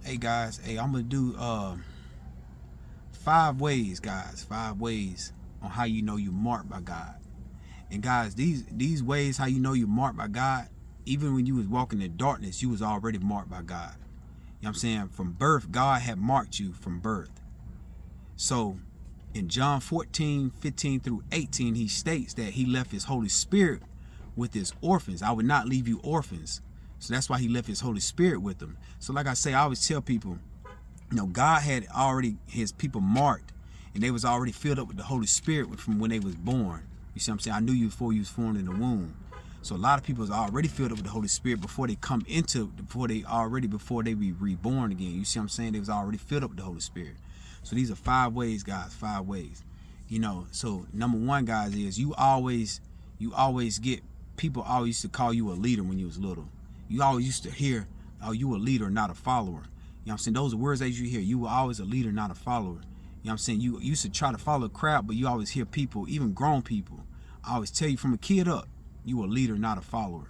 Hey guys, hey, I'm gonna do 5 ways, guys. 5 ways on how you know you're marked by God. And guys, these ways how you know you're marked by God, even when you was walking in darkness, you was already marked by God. You know what I'm saying? From birth, God had marked you from birth. So in John 14:15 through 18, he states that he left his Holy Spirit with his orphans. I would not leave you orphans. So that's why he left his Holy Spirit with them. So like I say, I always tell people, God had already his people marked, and they was already filled up with the Holy Spirit from when they was born. You see what I'm saying? I knew you before you was formed in the womb. So a lot of people is already filled up with the Holy Spirit before they come into, before they be reborn again. You see what I'm saying? They was already filled up with the Holy Spirit. So these are 5 ways, guys. 5 ways. So number one, guys, is you always get, people always used to call you a leader when you was little. You always used to hear, oh, you a leader, not a follower. You know what I'm saying? Those are words that you hear. You were always a leader, not a follower. You know what I'm saying? You used to try to follow a crowd, but you always hear people, even grown people, I always tell you from a kid up, you a leader, not a follower.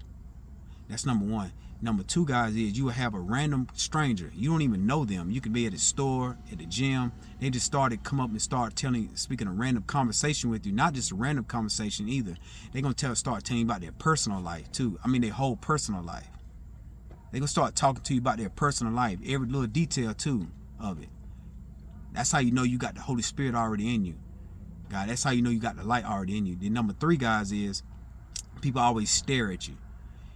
That's number one. Number two, guys, is you will have a random stranger. You don't even know them. You could be at the store, at the gym. They just come up and start speaking a random conversation with you. Not just a random conversation either. They're going to start telling you about their personal life too. I mean, their whole personal life. They're going to start talking to you about their personal life, every little detail too of it. That's how you know you got the Holy Spirit already in you. God, that's how you know you got the light already in you. Then number three, guys, is people always stare at you.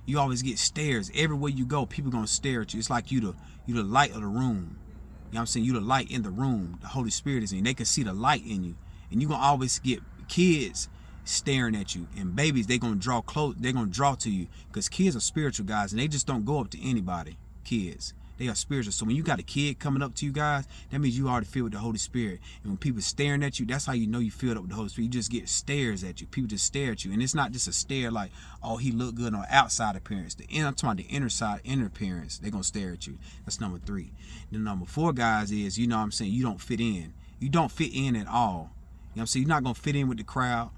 You always get stares. Everywhere you go, people gonna stare at you. It's like you the light of the room. You know what I'm saying? You the light in the room. The Holy Spirit is in you. They can see the light in you. And you gonna always get kids staring at you. And babies, they gonna draw close, they're gonna draw to you. Because kids are spiritual, guys, and they just don't go up to anybody. Kids. They are spiritual. So when you got a kid coming up to you, guys, that means you already filled with the Holy Spirit. And when people staring at you, that's how you know you filled up with the Holy Spirit. You just get stares at you. People just stare at you. And it's not just a stare like, oh, he look good on outside appearance. I'm talking about the inner appearance. They're going to stare at you. That's number three. Then number four, guys, is, you know what I'm saying, you don't fit in. You don't fit in at all. You know what I'm saying? You're not going to fit in with the crowd.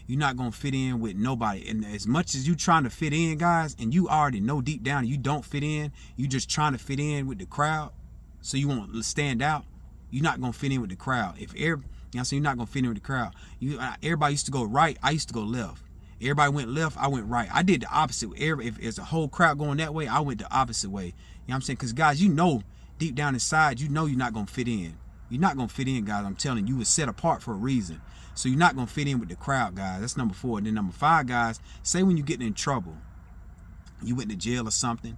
You're not going to fit in with nobody. And as much as you trying to fit in, guys, and you already know deep down you don't fit in, you just trying to fit in with the crowd so you won't stand out, you're not going to fit in with the crowd. You know what I'm saying? You're not going to fit in with the crowd. Everybody used to go right. I used to go left. Everybody went left. I went right. I did the opposite. If there's a whole crowd going that way, I went the opposite way. You know what I'm saying? Because, guys, you know deep down inside, you know you're not going to fit in. You're not going to fit in, guys. I'm telling you, you were set apart for a reason. So you're not going to fit in with the crowd, guys. That's number four. And then number five, guys, say when you getting in trouble, you went to jail or something,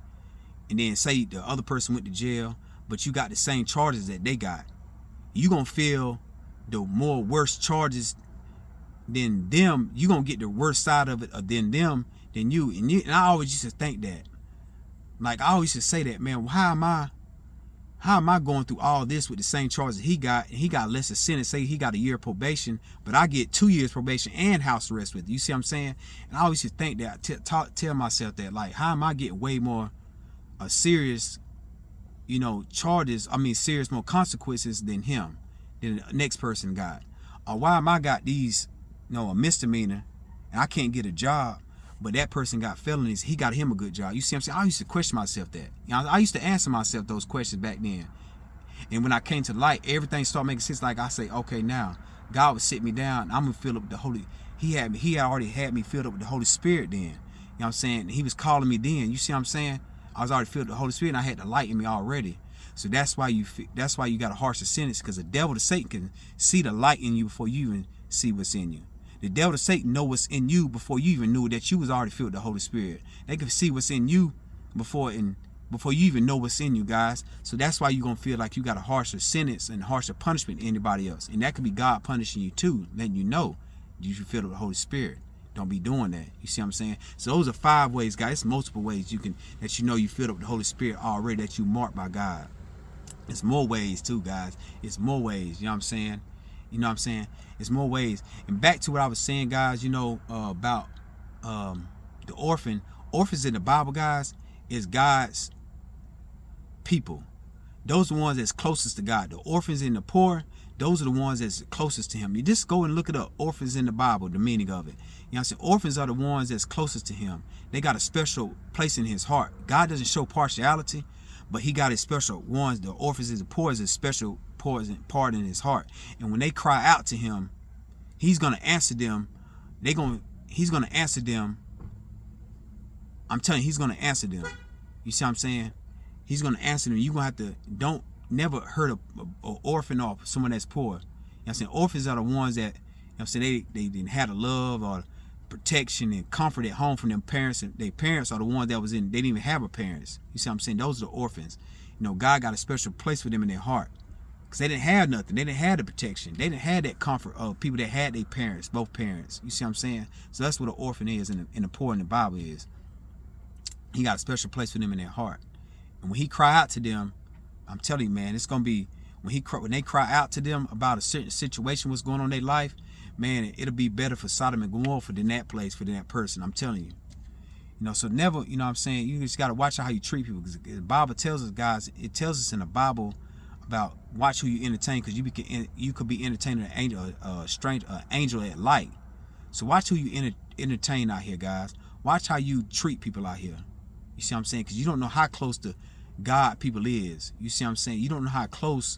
and then say the other person went to jail, but you got the same charges that they got. You going to feel the more worse charges than them. You going to get the worst side of it than them, than you. And I always used to think that. Like, I always used to say that, man, how am I going through all this with the same charges he got, and he got less of sentence? Say he got a year probation, but I get 2 years probation and house arrest with it. You see what I'm saying? And I always used to think that, tell myself that, like, how am I getting way more serious, charges, serious more consequences than him, than the next person got? Or why am I got these, a misdemeanor, and I can't get a job, but that person got felonies, he got him a good job? You see what I'm saying? I used to question myself that. I used to answer myself those questions back then. And when I came to light, everything started making sense. Like, I say, okay, now God would sit me down. I'm gonna fill up with the Holy. He had already had me filled up with the Holy Spirit then. You know what I'm saying? He was calling me then. You see what I'm saying? I was already filled with the Holy Spirit, and I had the light in me already. So that's why you got a harsher sentence, because the devil, the Satan, can see the light in you before you even see what's in you. The devil, Satan, know what's in you before you even knew that you was already filled with the Holy Spirit. They can see what's in you before you even know what's in you, guys. So that's why you're going to feel like you got a harsher sentence and harsher punishment than anybody else. And that could be God punishing you too, letting you know you should fill with the Holy Spirit. Don't be doing that. You see what I'm saying? So those are 5 ways, guys. It's multiple ways that you know you filled up with the Holy Spirit already, that you marked by God. It's more ways too, guys. It's more ways. You know what I'm saying? You know what I'm saying? It's more ways. And back to what I was saying, guys, about the orphan. Orphans in the Bible, guys, is God's people. Those are the ones that's closest to God. The orphans and the poor, those are the ones that's closest to him. You just go and look it up. Orphans in the Bible, the meaning of it. You know what I'm saying? Orphans are the ones that's closest to him. They got a special place in his heart. God doesn't show partiality, But he got his special ones. The orphans and the poor is a special part in his heart. And when they cry out to him, he's gonna answer them. He's gonna answer them. I'm telling you, he's gonna answer them. You see what I'm saying? He's gonna answer them. You're gonna have to don't never hurt a orphan or someone that's poor. You know what I'm saying? Orphans are the ones that, you know what I'm saying, they didn't have the love or protection and comfort at home from their parents, and their parents are the ones that they didn't even have a parents. You see what I'm saying? Those are the orphans. You know, God got a special place for them in their heart, because they didn't have nothing. They didn't have the protection. They didn't have that comfort of people that had their parents, both parents. You see what I'm saying? So that's what an orphan is, and the poor in the Bible is. He got a special place for them in their heart. And when he cry out to them, I'm telling you, man, it's gonna be when they cry out to them about a certain situation, what's going on in their life, man, it'll be better for Sodom and Gomorrah than that place, for that person. I'm telling you. You know, so never, you know what I'm saying, you just got to watch how you treat people, because the Bible tells us, guys, it tells us in the Bible about watch who you entertain, because you could be entertaining an angel, an angel at light. So watch who you entertain out here, guys. Watch how you treat people out here. You see what I'm saying? Because you don't know how close to God people is. You see what I'm saying? You don't know how close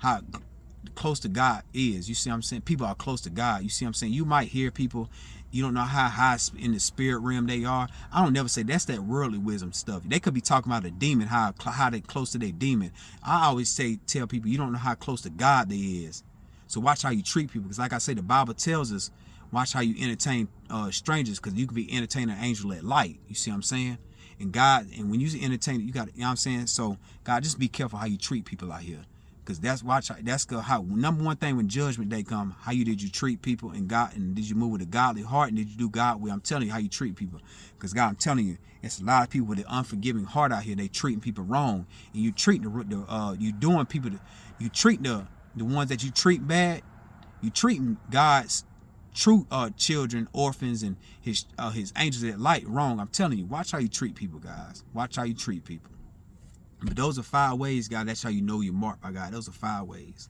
to God is. You see what I'm saying? People are close to God. You see what I'm saying? You might hear people, you don't know how high in the spirit realm they are. I don't never say that's that worldly wisdom stuff. They could be talking about a demon, how they close to their demon. I always tell people, you don't know how close to God they is. So watch how you treat people, because like I say, the Bible tells us, watch how you entertain strangers, because you can be entertaining an angel at light. You see what I'm saying? And God, and when you entertain it, you got to, you know what I'm saying? So God, just be careful how you treat people out here. Because that's how number one thing when judgment day come, did you treat people, and God, and did you move with a godly heart, and did you do God way? I'm telling you how you treat people. Because God, I'm telling you, it's a lot of people with an unforgiving heart out here. They treating people wrong, and you treating you treat the ones that you treat bad. You treating God's true children, orphans, and his angels at light wrong. I'm telling you, watch how you treat people, guys. Watch how you treat people. But those are 5 ways, God. That's how you know you're marked by God. Those are 5 ways.